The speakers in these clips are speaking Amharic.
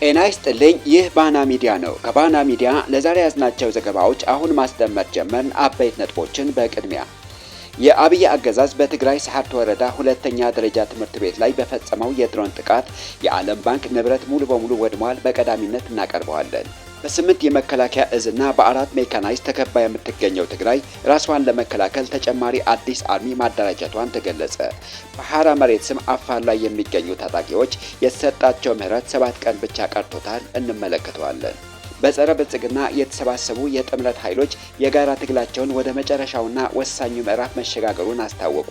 ጤና ይስጥልኝ። ይህ ባና ሚዲያ ነው። ከባና ሚዲያ ለዛሬ ያዝናቸው ዘገባዎች አሁን ማስደመጥ ጀመርን። አበይት ነጥቦችን በቅድሚያ የአብይ አገዛዝ በትግራይ ሰሐርት ወረዳ ሁለተኛ ደረጃ ትምህርት ቤት ላይ በፈጸመው የድሮን ጥቃት የዓለም ባንክ ንብረት ሙሉ በሙሉ ወድሟል። በቀዳሚነት እናቀርበዋለን። በ8 የመከላከያ እዝና በ4 ሜካናይዝ ተከባ የምትገኘው ትግራይ ራስዋን ለመከላከል ተጨማሪ አዲስ አርሚ ማደራጀቷን ተገለጸ። በሐራ መሬት ስም አፋር ላይ የሚገኙ ታጣቂዎች የተሰጣቸው ምህረት 7 ቀን ብቻ ቀርቶታል። እንመለከተዋለን። በጸረ ብልጽግና የተሰባሰቡ የጥምረት ኃይሎች የጋራ ትግላቸውን ወደ መጨረሻውና ወሳኙ ምዕራፍ መሸጋገሩን አስታወቁ።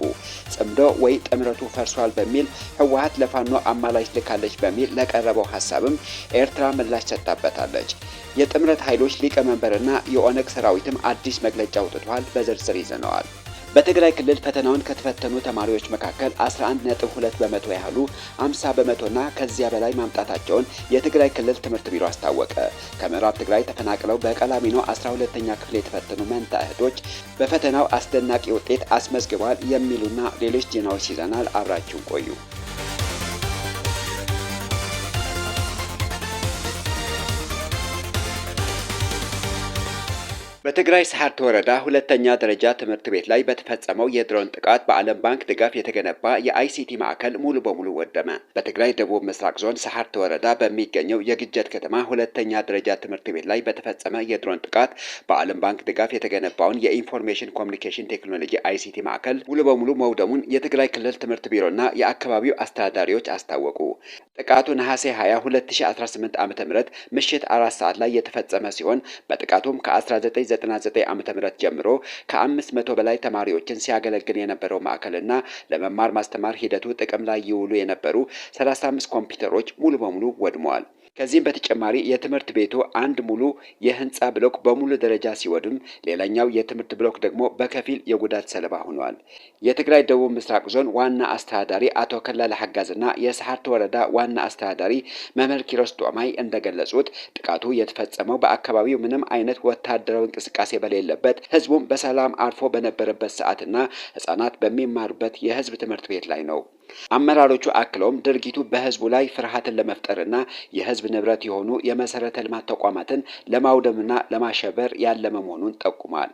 ጽምዶ ወይ ጥምረቱ ፈርሷል በሚል ህወሓት ለፋኖ አማላጅ ልካለች በሚል ለቀረበው ሐሳብም ኤርትራ ምላሽ ሰጥታበታለች። የጥምረት ኃይሎች ሊቀመንበርና የኦነግ ሰራዊትም አዲስ መግለጫ አውጥቷል። በዝርዝር ይዘነዋል። በትግራይ ክልል ፈተናውን ከተፈተኑ ተማሪዎች መካከል 11.2 በመቶ ያህሉ 50 በመቶና ከዚያ በላይ ማምጣታቸውን የትግራይ ክልል ትምህርት ቢሮ አስታወቀ። ከምዕራብ ትግራይ ተፈናቅለው በቀላሚኖ 12ኛ ክፍል የተፈተኑ መንታ እህቶች በፈተናው አስደናቂ ውጤት አስመዝግበዋል የሚሉና ሌሎች ዜናዎች ይዘናል። አብራችሁን ቆዩ። በትግራይ ሰሐርት ወረዳ ሁለተኛ ደረጃ ትምህርት ቤት ላይ በተፈጸመው የድሮን ጥቃት በዓለም ባንክ ድጋፍ የተገነባ የአይሲቲ ማዕከል ሙሉ በሙሉ ወደመ። በትግራይ ደቡብ ምስራቅ ዞን ሰሐርት ወረዳ በሚገኘው የግጀት ከተማ ሁለተኛ ደረጃ ትምህርት ቤት ላይ በተፈጸመ የድሮን ጥቃት በዓለም ባንክ ድጋፍ የተገነባውን የኢንፎርሜሽን ኮሚኒኬሽን ቴክኖሎጂ አይሲቲ ማዕከል ሙሉ በሙሉ መውደሙን የትግራይ ክልል ትምህርት ቢሮና የአካባቢው አስተዳዳሪዎች አስታወቁ። ጥቃቱ ነሐሴ 20 2018 ዓ.ም ምሽት 4 ሰዓት ላይ የተፈጸመ ሲሆን በጥቃቱም ከ1999 ዓ.ም ጀምሮ ከ500 በላይ ተማሪዎችን ሲያገለግል የነበረው ማዕከልና ለመማር ማስተማር ሂደቱ ጥቅም ላይ ይውሉ የነበሩ 35 ኮምፒውተሮች ሙሉ በሙሉ ወድመዋል። ከዚህም በተጨማሪ የትምህርት ቤቱ አንድ ሙሉ የህንፃ ብሎክ በሙሉ ደረጃ ሲወድም ሌላኛው የትምህርት ብሎክ ደግሞ በከፊል የጉዳት ሰለባ ሆኗል። የትግራይ ደቡብ ምስራቅ ዞን ዋና አስተዳዳሪ አቶ ከላለ ሐጋዝና የሰሐርት ወረዳ ዋና አስተዳዳሪ መምህር ኪሮስ ጦማይ እንደገለጹት ጥቃቱ የተፈጸመው በአካባቢው ምንም አይነት ወታደራዊ እንቅስቃሴ በሌለበት ህዝቡም በሰላም አርፎ በነበረበት ሰዓትና ህጻናት በሚማሩበት የህዝብ ትምህርት ቤት ላይ ነው። አመራሮቹ አክለውም ድርጊቱ በህዝቡ ላይ ፍርሃትን ለመፍጠርና የህዝብ ንብረት የሆኑ የመሰረተ ልማት ተቋማትን ለማውደምና ለማሸበር ያለመ መሆኑን ጠቁሟል።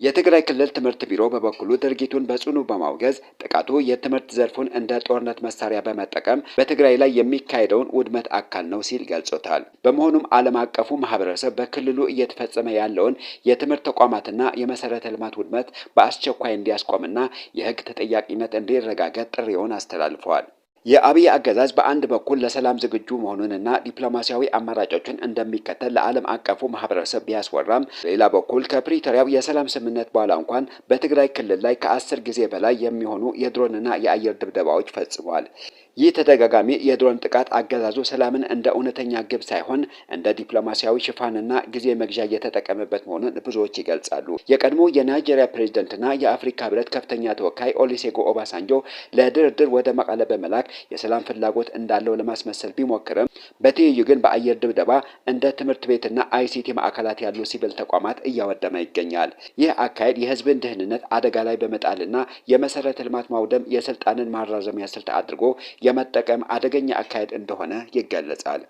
የትግራይ ክልል ትምህርት ቢሮ በበኩሉ ድርጊቱን በጽኑ በማውገዝ ጥቃቱ የትምህርት ዘርፉን እንደ ጦርነት መሳሪያ በመጠቀም በትግራይ ላይ የሚካሄደውን ውድመት አካል ነው ሲል ገልጾታል። በመሆኑም ዓለም አቀፉ ማህበረሰብ በክልሉ እየተፈጸመ ያለውን የትምህርት ተቋማትና የመሰረተ ልማት ውድመት በአስቸኳይ እንዲያስቆምና የህግ ተጠያቂነት እንዲረጋገጥ ጥሪውን አስተላልፈዋል። የአብይ አገዛዝ በአንድ በኩል ለሰላም ዝግጁ መሆኑንና ዲፕሎማሲያዊ አማራጮችን እንደሚከተል ለዓለም አቀፉ ማህበረሰብ ቢያስወራም በሌላ በኩል ከፕሪቶሪያው የሰላም ስምምነት በኋላ እንኳን በትግራይ ክልል ላይ ከ10 ጊዜ በላይ የሚሆኑ የድሮንና የአየር ድብደባዎች ፈጽሟል። ይህ ተደጋጋሚ የድሮን ጥቃት አገዛዙ ሰላምን እንደ እውነተኛ ግብ ሳይሆን እንደ ዲፕሎማሲያዊ ሽፋንና ጊዜ መግዣ እየተጠቀመበት መሆኑን ብዙዎች ይገልጻሉ። የቀድሞ የናይጄሪያ ፕሬዝዳንትና የአፍሪካ ህብረት ከፍተኛ ተወካይ ኦሉሴጉን ኦባሳንጆ ለድርድር ወደ መቀለ በመላክ የሰላም ፍላጎት እንዳለው ለማስመሰል ቢሞክርም በትይዩ ግን በአየር ድብደባ እንደ ትምህርት ቤትና አይሲቲ ማዕከላት ያሉ ሲቪል ተቋማት እያወደመ ይገኛል። ይህ አካሄድ የህዝብን ደህንነት አደጋ ላይ በመጣልና የመሰረተ ልማት ማውደም የስልጣንን ማራዘሚያ ስልት አድርጎ የመጠቀም አደገኛ አካሄድ እንደሆነ ይገለጻል።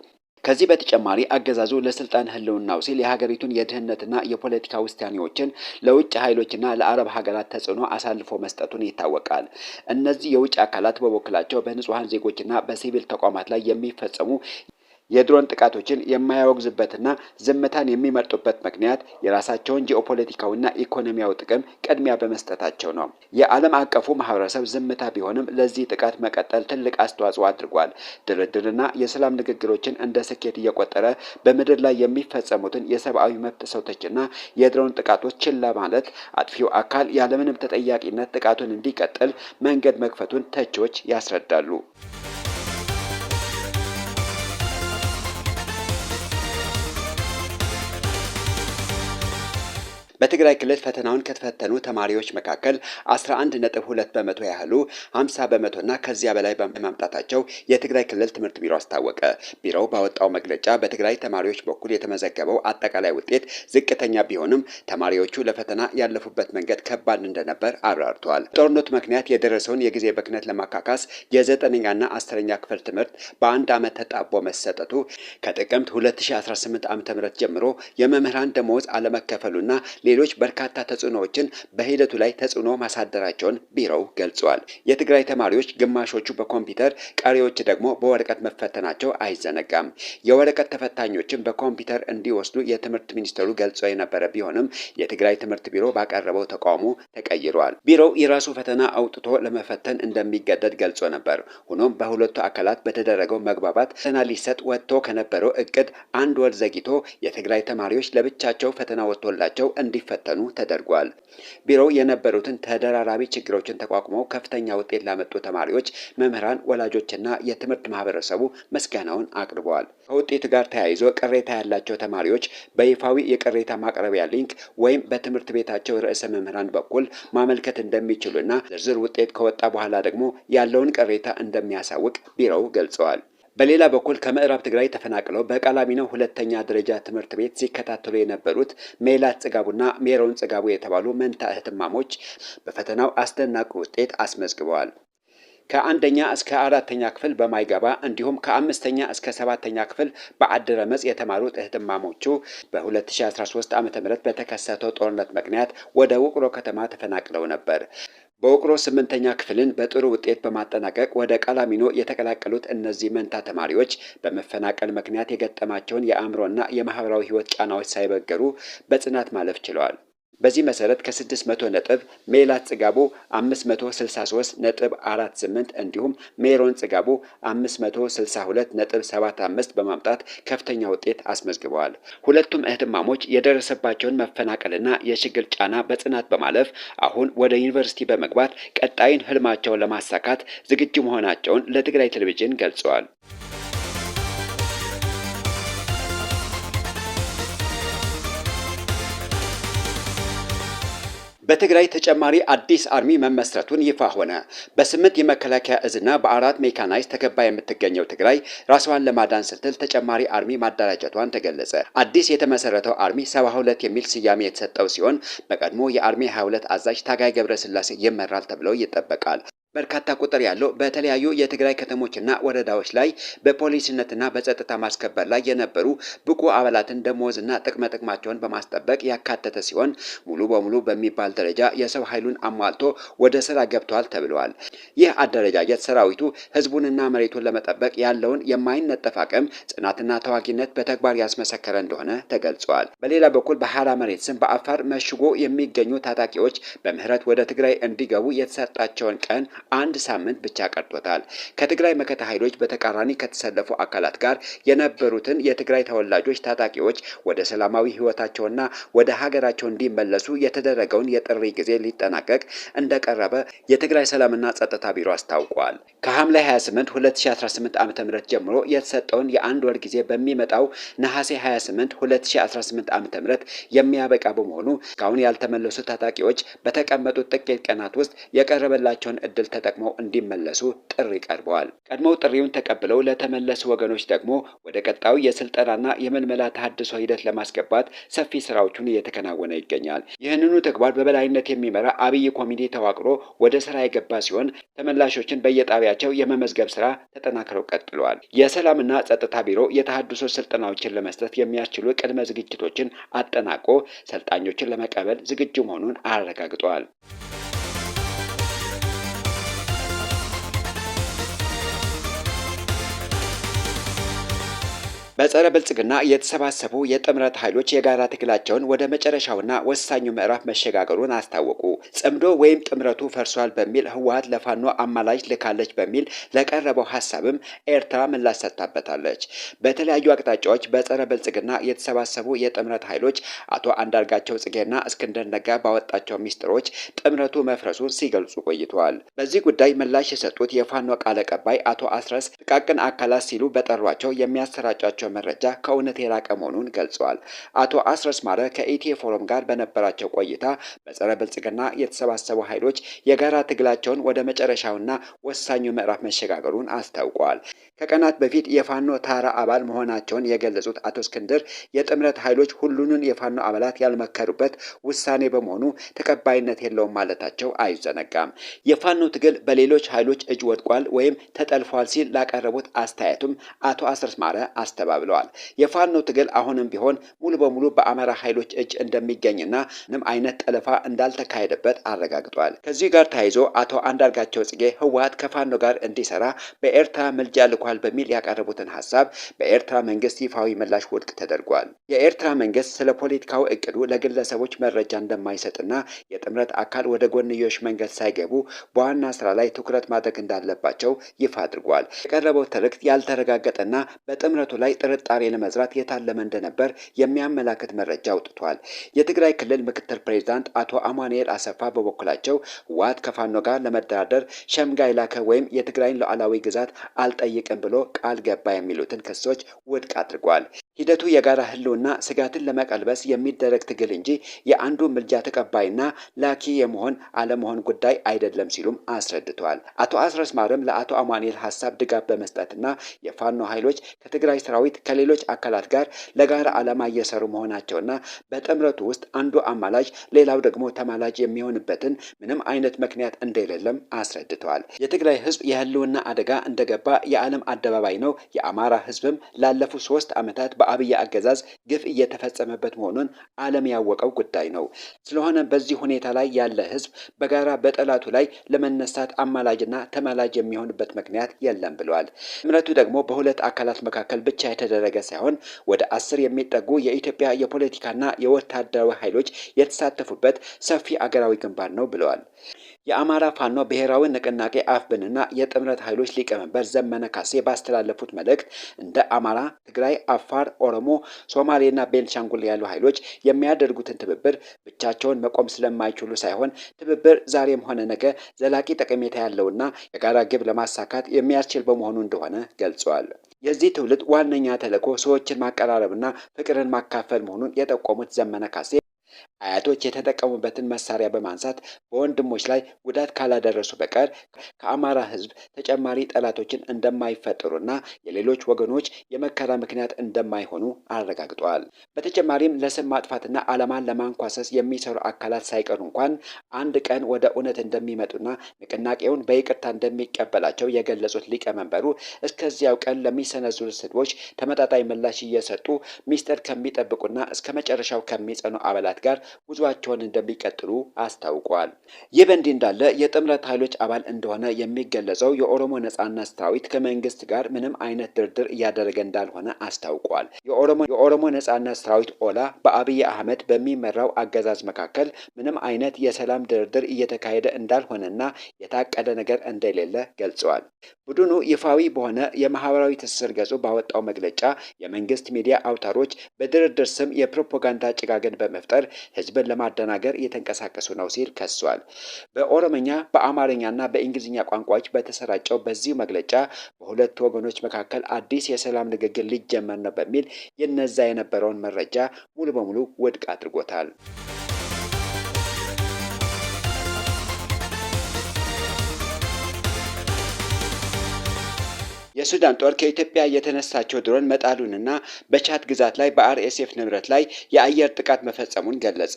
ከዚህ በተጨማሪ አገዛዙ ለስልጣን ህልውናው ሲል የሀገሪቱን የደህንነትና የፖለቲካ ውሳኔዎችን ለውጭ ኃይሎችና ለአረብ ሀገራት ተጽዕኖ አሳልፎ መስጠቱን ይታወቃል። እነዚህ የውጭ አካላት በበኩላቸው በንጹሃን ዜጎችና በሲቪል ተቋማት ላይ የሚፈጸሙ የድሮን ጥቃቶችን የማያወግዝበትና ዝምታን የሚመርጡበት ምክንያት የራሳቸውን ጂኦፖለቲካዊና ኢኮኖሚያዊ ጥቅም ቅድሚያ በመስጠታቸው ነው። የዓለም አቀፉ ማህበረሰብ ዝምታ ቢሆንም ለዚህ ጥቃት መቀጠል ትልቅ አስተዋጽኦ አድርጓል። ድርድርና የሰላም ንግግሮችን እንደ ስኬት እየቆጠረ በምድር ላይ የሚፈጸሙትን የሰብአዊ መብት ጥሰቶችና የድሮን ጥቃቶች ችላ ማለት አጥፊው አካል ያለምንም ተጠያቂነት ጥቃቱን እንዲቀጥል መንገድ መክፈቱን ተቺዎች ያስረዳሉ። በትግራይ ክልል ፈተናውን ከተፈተኑ ተማሪዎች መካከል 11.2 በመቶ ያህሉ 50 በመቶና ከዚያ በላይ በማምጣታቸው የትግራይ ክልል ትምህርት ቢሮ አስታወቀ። ቢሮው ባወጣው መግለጫ በትግራይ ተማሪዎች በኩል የተመዘገበው አጠቃላይ ውጤት ዝቅተኛ ቢሆንም ተማሪዎቹ ለፈተና ያለፉበት መንገድ ከባድ እንደነበር አብራርተዋል። ጦርነቱ ምክንያት የደረሰውን የጊዜ ብክነት ለማካካስ የ9ኛና 10ኛ ክፍል ትምህርት በአንድ ዓመት ተጣቦ መሰጠቱ ከጥቅምት 2018 ዓ.ም ጀምሮ የመምህራን ደመወዝ አለመከፈሉና ሌሎች በርካታ ተጽዕኖዎችን በሂደቱ ላይ ተጽዕኖ ማሳደራቸውን ቢሮው ገልጿል። የትግራይ ተማሪዎች ግማሾቹ በኮምፒውተር ቀሪዎች ደግሞ በወረቀት መፈተናቸው አይዘነጋም። የወረቀት ተፈታኞችን በኮምፒውተር እንዲወስዱ የትምህርት ሚኒስቴሩ ገልጾ የነበረ ቢሆንም የትግራይ ትምህርት ቢሮ ባቀረበው ተቃውሞ ተቀይሯል። ቢሮው የራሱ ፈተና አውጥቶ ለመፈተን እንደሚገደድ ገልጾ ነበር። ሆኖም በሁለቱ አካላት በተደረገው መግባባት ፈተና ሊሰጥ ወጥቶ ከነበረው እቅድ አንድ ወር ዘግይቶ የትግራይ ተማሪዎች ለብቻቸው ፈተና ወጥቶላቸው እንዲፈተኑ ተደርጓል። ቢሮው የነበሩትን ተደራራቢ ችግሮችን ተቋቁመው ከፍተኛ ውጤት ላመጡ ተማሪዎች፣ መምህራን፣ ወላጆችና የትምህርት ማህበረሰቡ ምስጋናውን አቅርበዋል። ከውጤቱ ጋር ተያይዞ ቅሬታ ያላቸው ተማሪዎች በይፋዊ የቅሬታ ማቅረቢያ ሊንክ ወይም በትምህርት ቤታቸው ርዕሰ መምህራን በኩል ማመልከት እንደሚችሉና ዝርዝር ውጤት ከወጣ በኋላ ደግሞ ያለውን ቅሬታ እንደሚያሳውቅ ቢሮው ገልጸዋል። በሌላ በኩል ከምዕራብ ትግራይ ተፈናቅለው በቃላሚኖ ሁለተኛ ደረጃ ትምህርት ቤት ሲከታተሉ የነበሩት ሜላት ጽጋቡና ሜሮን ጽጋቡ የተባሉ መንታ እህትማሞች በፈተናው አስደናቂ ውጤት አስመዝግበዋል። ከአንደኛ እስከ 4ኛ ክፍል በማይገባ እንዲሁም ከ5ኛ እስከ 7ኛ ክፍል በአድረመጽ የተማሩት እህትማሞቹ በ2013 ዓ.ም በተከሰተው ጦርነት ምክንያት ወደ ውቅሮ ከተማ ተፈናቅለው ነበር። በውቅሮ 8ኛ ክፍልን በጥሩ ውጤት በማጠናቀቅ ወደ ቃላሚኖ የተቀላቀሉት እነዚህ መንታ ተማሪዎች በመፈናቀል ምክንያት የገጠማቸውን የአእምሮና የማህበራዊ ህይወት ጫናዎች ሳይበገሩ በጽናት ማለፍ ችለዋል። በዚህ መሰረት ከ600 ነጥብ ሜላት ጽጋቡ 563.48 እንዲሁም ሜሮን ጽጋቡ 562.75 በማምጣት ከፍተኛ ውጤት አስመዝግበዋል። ሁለቱም እህትማሞች የደረሰባቸውን መፈናቀልና የችግር ጫና በጽናት በማለፍ አሁን ወደ ዩኒቨርሲቲ በመግባት ቀጣይን ህልማቸውን ለማሳካት ዝግጁ መሆናቸውን ለትግራይ ቴሌቪዥን ገልጸዋል። በትግራይ ተጨማሪ አዲስ አርሚ መመስረቱን ይፋ ሆነ። በ8 የመከላከያ እዝና በ4 ሜካናይዝ ተከባ የምትገኘው ትግራይ ራስዋን ለማዳን ስትል ተጨማሪ አርሚ ማደራጀቷን ተገለጸ። አዲስ የተመሰረተው አርሚ 72 የሚል ስያሜ የተሰጠው ሲሆን በቀድሞ የአርሚ 22 አዛዥ ታጋይ ገብረስላሴ ይመራል ተብሎ ይጠበቃል። በርካታ ቁጥር ያለው በተለያዩ የትግራይ ከተሞችና ወረዳዎች ላይ በፖሊስነትና በጸጥታ ማስከበር ላይ የነበሩ ብቁ አባላትን ደሞዝና ጥቅማቸውን በማስጠበቅ ያካተተ ሲሆን ሙሉ በሙሉ በሚባል ደረጃ የሰው ኃይሉን አሟልቶ ወደ ስራ ገብቷል ተብለዋል። ይህ አደረጃጀት ሰራዊቱ ህዝቡንና መሬቱን ለመጠበቅ ያለውን የማይነጠፍ አቅም፣ ጽናትና ተዋጊነት በተግባር ያስመሰከረ እንደሆነ ተገልጿል። በሌላ በኩል በሐራ መሬት ስም በአፋር መሽጎ የሚገኙ ታጣቂዎች በምህረት ወደ ትግራይ እንዲገቡ የተሰጣቸውን ቀን አንድ ሳምንት ብቻ ቀርቶታል። ከትግራይ መከታ ኃይሎች በተቃራኒ ከተሰለፉ አካላት ጋር የነበሩትን የትግራይ ተወላጆች ታጣቂዎች ወደ ሰላማዊ ህይወታቸውና ወደ ሀገራቸው እንዲመለሱ የተደረገውን የጥሪ ጊዜ ሊጠናቀቅ እንደቀረበ የትግራይ ሰላምና ጸጥታ ቢሮ አስታውቋል። ከሐምሌ 28 2018 ዓ.ም ጀምሮ የተሰጠውን የአንድ ወር ጊዜ በሚመጣው ነሐሴ 28 2018 ዓ.ም የሚያበቃ በመሆኑ እስካሁን ያልተመለሱ ታጣቂዎች በተቀመጡት ጥቂት ቀናት ውስጥ የቀረበላቸውን እድል ተጠቅመው እንዲመለሱ ጥሪ ቀርበዋል። ቀድሞው ጥሪውን ተቀብለው ለተመለሱ ወገኖች ደግሞ ወደ ቀጣዩ የስልጠናና የመልመላ ተሐድሶ ሂደት ለማስገባት ሰፊ ስራዎችን እየተከናወነ ይገኛል። ይህንኑ ተግባር በበላይነት የሚመራ አብይ ኮሚቴ ተዋቅሮ ወደ ስራ የገባ ሲሆን ተመላሾችን በየጣቢያቸው የመመዝገብ ስራ ተጠናክረው ቀጥለዋል። የሰላምና ጸጥታ ቢሮ የተሐድሶ ስልጠናዎችን ለመስጠት የሚያስችሉ ቅድመ ዝግጅቶችን አጠናቆ ሰልጣኞችን ለመቀበል ዝግጁ መሆኑን አረጋግጧል። በጸረ ብልጽግና የተሰባሰቡ የጥምረት ኃይሎች የጋራ ትግላቸውን ወደ መጨረሻውና ወሳኙ ምዕራፍ መሸጋገሩን አስታወቁ። ጽምዶ ወይም ጥምረቱ ፈርሷል በሚል ህወሓት ለፋኖ አማላጅ ልካለች በሚል ለቀረበው ሀሳብም ኤርትራ ምላሽ ሰጥታበታለች። በተለያዩ አቅጣጫዎች በጸረ ብልጽግና የተሰባሰቡ የጥምረት ኃይሎች አቶ አንዳርጋቸው ጽጌና እስክንድር ነጋ ባወጣቸው ሚስጥሮች ጥምረቱ መፍረሱን ሲገልጹ ቆይተዋል። በዚህ ጉዳይ ምላሽ የሰጡት የፋኖ ቃል አቀባይ አቶ አስረስ ጥቃቅን አካላት ሲሉ በጠሯቸው የሚያሰራጯቸው ያላቸው መረጃ ከእውነት የራቀ መሆኑን ገልጸዋል። አቶ አስረስ ማረ ከኢትዮ ፎረም ጋር በነበራቸው ቆይታ በጸረ ብልጽግና የተሰባሰቡ ኃይሎች የጋራ ትግላቸውን ወደ መጨረሻውና ወሳኙ ምዕራፍ መሸጋገሩን አስታውቀዋል። ከቀናት በፊት የፋኖ ታራ አባል መሆናቸውን የገለጹት አቶ እስክንድር የጥምረት ኃይሎች ሁሉንም የፋኖ አባላት ያልመከሩበት ውሳኔ በመሆኑ ተቀባይነት የለውም ማለታቸው አይዘነጋም። የፋኖ ትግል በሌሎች ኃይሎች እጅ ወድቋል ወይም ተጠልፏል ሲል ላቀረቡት አስተያየቱም አቶ አስረስ ማረ አስተባብለዋል። የፋኖ ትግል አሁንም ቢሆን ሙሉ በሙሉ በአማራ ኃይሎች እጅ እንደሚገኝና ምንም አይነት ጠለፋ እንዳልተካሄደበት አረጋግጧል። ከዚህ ጋር ተያይዞ አቶ አንዳርጋቸው ጽጌ ህወሓት ከፋኖ ጋር እንዲሰራ በኤርትራ ምልጃ ልኳል በሚል ያቀረቡትን ሀሳብ በኤርትራ መንግስት ይፋዊ ምላሽ ውድቅ ተደርጓል። የኤርትራ መንግስት ስለ ፖለቲካዊ እቅዱ ለግለሰቦች መረጃ እንደማይሰጥና የጥምረት አካል ወደ ጎንዮሽ መንገድ ሳይገቡ በዋና ስራ ላይ ትኩረት ማድረግ እንዳለባቸው ይፋ አድርጓል። የቀረበው ትርክት ያልተረጋገጠና በጥምረቱ ላይ ጥርጣሬ ለመዝራት የታለመ እንደነበር የሚያመላክት መረጃ አውጥቷል። የትግራይ ክልል ምክትል ፕሬዝዳንት አቶ አማኑኤል አሰፋ በበኩላቸው ህወሓት ከፋኖ ጋር ለመደራደር ሸምጋይ ላከ ወይም የትግራይን ሉዓላዊ ግዛት አልጠይቅም ብሎ ቃል ገባ የሚሉትን ክሶች ውድቅ አድርጓል። ሂደቱ የጋራ ህልውና ስጋትን ለመቀልበስ የሚደረግ ትግል እንጂ የአንዱ ምልጃ ተቀባይና ላኪ የመሆን አለመሆን ጉዳይ አይደለም ሲሉም አስረድተዋል። አቶ አስረስ ማረም ለአቶ አማኑኤል ሀሳብ ድጋፍ በመስጠትና የፋኖ ኃይሎች ከትግራይ ሰራዊት ከሌሎች አካላት ጋር ለጋራ ዓላማ እየሰሩ መሆናቸውና በጥምረቱ ውስጥ አንዱ አማላጅ ሌላው ደግሞ ተማላጅ የሚሆንበትን ምንም አይነት ምክንያት እንደሌለም አስረድተዋል። የትግራይ ህዝብ የህልውና አደጋ እንደገባ የዓለም አደባባይ ነው። የአማራ ህዝብም ላለፉት 3 ዓመታት በአብይ አገዛዝ ግፍ እየተፈጸመበት መሆኑን ዓለም ያወቀው ጉዳይ ነው። ስለሆነ በዚህ ሁኔታ ላይ ያለ ህዝብ በጋራ በጠላቱ ላይ ለመነሳት አማላጅና ተማላጅ የሚሆንበት ምክንያት የለም ብለዋል። ጥምረቱ ደግሞ በሁለት አካላት መካከል ብቻ የተደረገ ሳይሆን ወደ 10 የሚጠጉ የኢትዮጵያ የፖለቲካና የወታደራዊ ኃይሎች የተሳተፉበት ሰፊ አገራዊ ግንባር ነው ብለዋል። የአማራ ፋኖ ብሔራዊ ንቅናቄ አፍብንና የጥምረት ኃይሎች ሊቀመንበር ዘመነ ካሴ ባስተላለፉት መልእክት እንደ አማራ፣ ትግራይ፣ አፋር፣ ኦሮሞ፣ ሶማሌና ቤንሻንጉል ያሉ ኃይሎች የሚያደርጉትን ትብብር ብቻቸውን መቆም ስለማይችሉ ሳይሆን ትብብር ዛሬም ሆነ ነገ ዘላቂ ጠቀሜታ ያለውና የጋራ ግብ ለማሳካት የሚያስችል በመሆኑ እንደሆነ ገልጸዋል። የዚህ ትውልድ ዋነኛ ተልዕኮ ሰዎችን ማቀራረብና ፍቅርን ማካፈል መሆኑን የጠቆሙት ዘመነ ካሴ አያቶች የተጠቀሙበትን መሳሪያ በማንሳት በወንድሞች ላይ ጉዳት ካላደረሱ በቀር ከአማራ ህዝብ ተጨማሪ ጠላቶችን እንደማይፈጠሩና የሌሎች ወገኖች የመከራ ምክንያት እንደማይሆኑ አረጋግጠዋል። በተጨማሪም ለስም ማጥፋትና ዓላማን ለማንኳሰስ የሚሰሩ አካላት ሳይቀሩ እንኳን አንድ ቀን ወደ እውነት እንደሚመጡና ንቅናቄውን በይቅርታ እንደሚቀበላቸው የገለጹት ሊቀመንበሩ እስከዚያው ቀን ለሚሰነዝሩ ስድቦች ተመጣጣኝ ምላሽ እየሰጡ ሚስጥር ከሚጠብቁና እስከ መጨረሻው ከሚጸኑ አባላት ጋር ጉዟቸውን እንደሚቀጥሉ አስታውቋል። ይህ በእንዲህ እንዳለ የጥምረት ኃይሎች አባል እንደሆነ የሚገለጸው የኦሮሞ ነጻነት ሰራዊት ከመንግስት ጋር ምንም አይነት ድርድር እያደረገ እንዳልሆነ አስታውቋል። የኦሮሞ ነጻነት ሰራዊት ኦላ በአብይ አህመድ በሚመራው አገዛዝ መካከል ምንም አይነት የሰላም ድርድር እየተካሄደ እንዳልሆነና የታቀደ ነገር እንደሌለ ገልጸዋል። ቡድኑ ይፋዊ በሆነ የማህበራዊ ትስስር ገጹ ባወጣው መግለጫ የመንግስት ሚዲያ አውታሮች በድርድር ስም የፕሮፓጋንዳ ጭጋግን በመፍጠር ህዝብን ለማደናገር እየተንቀሳቀሱ ነው ሲል ከሷል። በኦሮምኛ በአማርኛና በእንግሊዝኛ ቋንቋዎች በተሰራጨው በዚህ መግለጫ በሁለቱ ወገኖች መካከል አዲስ የሰላም ንግግር ሊጀመር ነው በሚል የነዛ የነበረውን መረጃ ሙሉ በሙሉ ውድቅ አድርጎታል። የሱዳን ጦር ከኢትዮጵያ የተነሳቸው ድሮን መጣሉንና በቻድ ግዛት ላይ በአርኤስኤፍ ንብረት ላይ የአየር ጥቃት መፈጸሙን ገለጸ።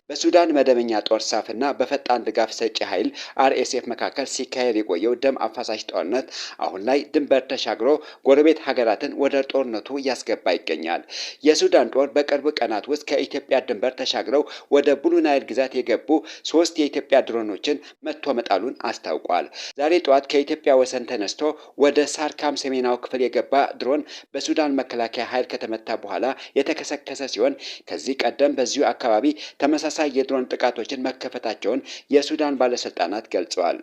በሱዳን መደበኛ ጦር ሳፍና በፈጣን ድጋፍ ሰጪ ኃይል አርኤስኤፍ መካከል ሲካሄድ የቆየው ደም አፋሳሽ ጦርነት አሁን ላይ ድንበር ተሻግሮ ጎረቤት ሀገራትን ወደ ጦርነቱ እያስገባ ይገኛል። የሱዳን ጦር በቅርብ ቀናት ውስጥ ከኢትዮጵያ ድንበር ተሻግረው ወደ ብሉ ናይል ግዛት የገቡ 3 የኢትዮጵያ ድሮኖችን መትቶ መጣሉን አስታውቋል። ዛሬ ጠዋት ከኢትዮጵያ ወሰን ተነስቶ ወደ ሳርካ ሰሜናዊ ክፍል የገባ ድሮን በሱዳን መከላከያ ኃይል ከተመታ በኋላ የተከሰከሰ ሲሆን ከዚህ ቀደም በዚሁ አካባቢ ተመሳሳይ የድሮን ጥቃቶችን መከፈታቸውን የሱዳን ባለስልጣናት ገልጸዋል።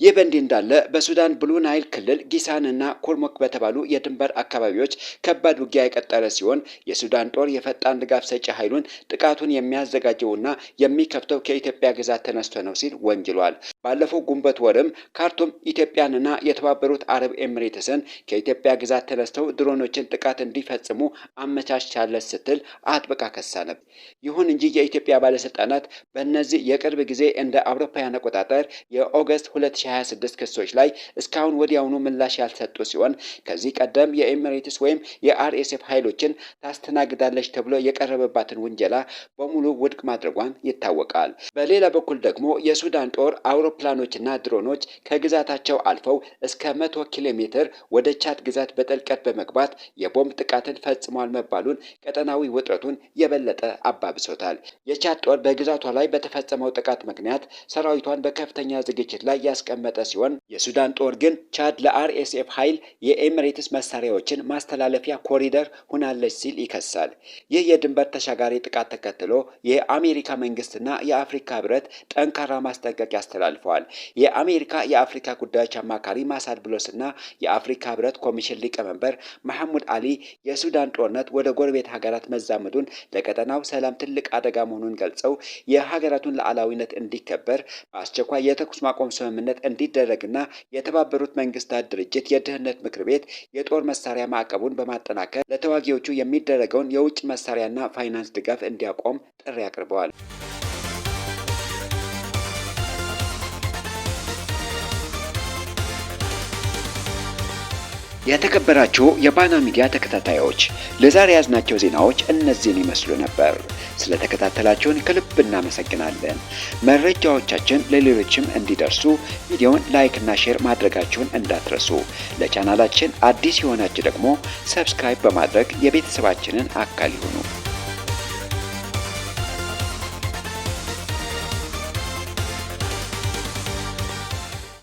ይህ በእንዲህ እንዳለ በሱዳን ብሉ ናይል ክልል ጊሳን እና ኩርሙክ በተባሉ የድንበር አካባቢዎች ከባድ ውጊያ የቀጠለ ሲሆን የሱዳን ጦር የፈጣን ድጋፍ ሰጪ ኃይሉን ጥቃቱን የሚያዘጋጀውና የሚከፍተው ከኢትዮጵያ ግዛት ተነስቶ ነው ሲል ወንጅሏል። ባለፈው ግንቦት ወርም ካርቱም ኢትዮጵያንና የተባበሩት አረብ ኤሚሬትስን ከኢትዮጵያ ግዛት ተነስተው ድሮኖችን ጥቃት እንዲፈጽሙ አመቻችታለች ስትል አጥብቃ ከሳ ነበር። ይሁን እንጂ የኢትዮጵያ ባለስልጣናት በእነዚህ የቅርብ ጊዜ እንደ አውሮፓውያን አቆጣጠር የኦገስት 2026 ክሶች ላይ እስካሁን ወዲያውኑ ምላሽ ያልሰጡ ሲሆን ከዚህ ቀደም የኤሚሬትስ ወይም የአርኤስኤፍ ኃይሎችን ታስተናግዳለች ተብሎ የቀረበባትን ውንጀላ በሙሉ ውድቅ ማድረጓን ይታወቃል። በሌላ በኩል ደግሞ የሱዳን ጦር አውሮፕላኖችና ድሮኖች ከግዛታቸው አልፈው እስከ 100 ኪሎ ሜትር ወደ ቻድ ግዛት በጥልቀት በመግባት የቦምብ ጥቃትን ፈጽሟል መባሉን ቀጠናዊ ውጥረቱን የበለጠ አባብሶታል። የቻድ ጦር በግዛቷ ላይ በተፈጸመው ጥቃት ምክንያት ሰራዊቷን በከፍተኛ ዝግጅት ላይ ያስቀመጠ ሲሆን የሱዳን ጦር ግን ቻድ ለአርኤስኤፍ ኃይል የኤሚሬትስ መሳሪያዎችን ማስተላለፊያ ኮሪደር ሆናለች ሲል ይከሳል። ይህ የድንበር ተሻጋሪ ጥቃት ተከትሎ የአሜሪካ መንግስትና የአፍሪካ ህብረት ጠንካራ ማስጠንቀቂያ አስተላልፈዋል። የአሜሪካ የአፍሪካ ጉዳዮች አማካሪ ማሳድ ብሎስና የአፍሪካ ህብረት ኮሚሽን ሊቀመንበር መሐሙድ አሊ የሱዳን ጦርነት ወደ ጎረቤት ሀገራት መዛመዱን ለቀጠናው ሰላም ትልቅ አደጋ መሆኑን ገልጸው የሀገራቱን ሉዓላዊነት እንዲከበር በአስቸኳይ የተኩስ ማቆም ስምምነት እንዲደረግና የተባበሩት መንግስታት ድርጅት የደህንነት ምክር ቤት የጦር መሳሪያ ማዕቀቡን በማጠናከር ለተዋጊዎቹ የሚደረገውን የውጭ መሳሪያና ፋይናንስ ድጋፍ እንዲያቆም ጥሪ አቅርበዋል። የተከበራችሁ የባና ሚዲያ ተከታታዮች ለዛሬ ያዝናቸው ዜናዎች እነዚህን ይመስሉ ነበር። ስለተከታተላችሁን ከልብ እናመሰግናለን። መረጃዎቻችን ለሌሎችም እንዲደርሱ ቪዲዮውን ላይክ እና ሼር ማድረጋችሁን እንዳትረሱ። ለቻናላችን አዲስ የሆናችሁ ደግሞ ሰብስክራይብ በማድረግ የቤተሰባችንን አካል ይሁኑ።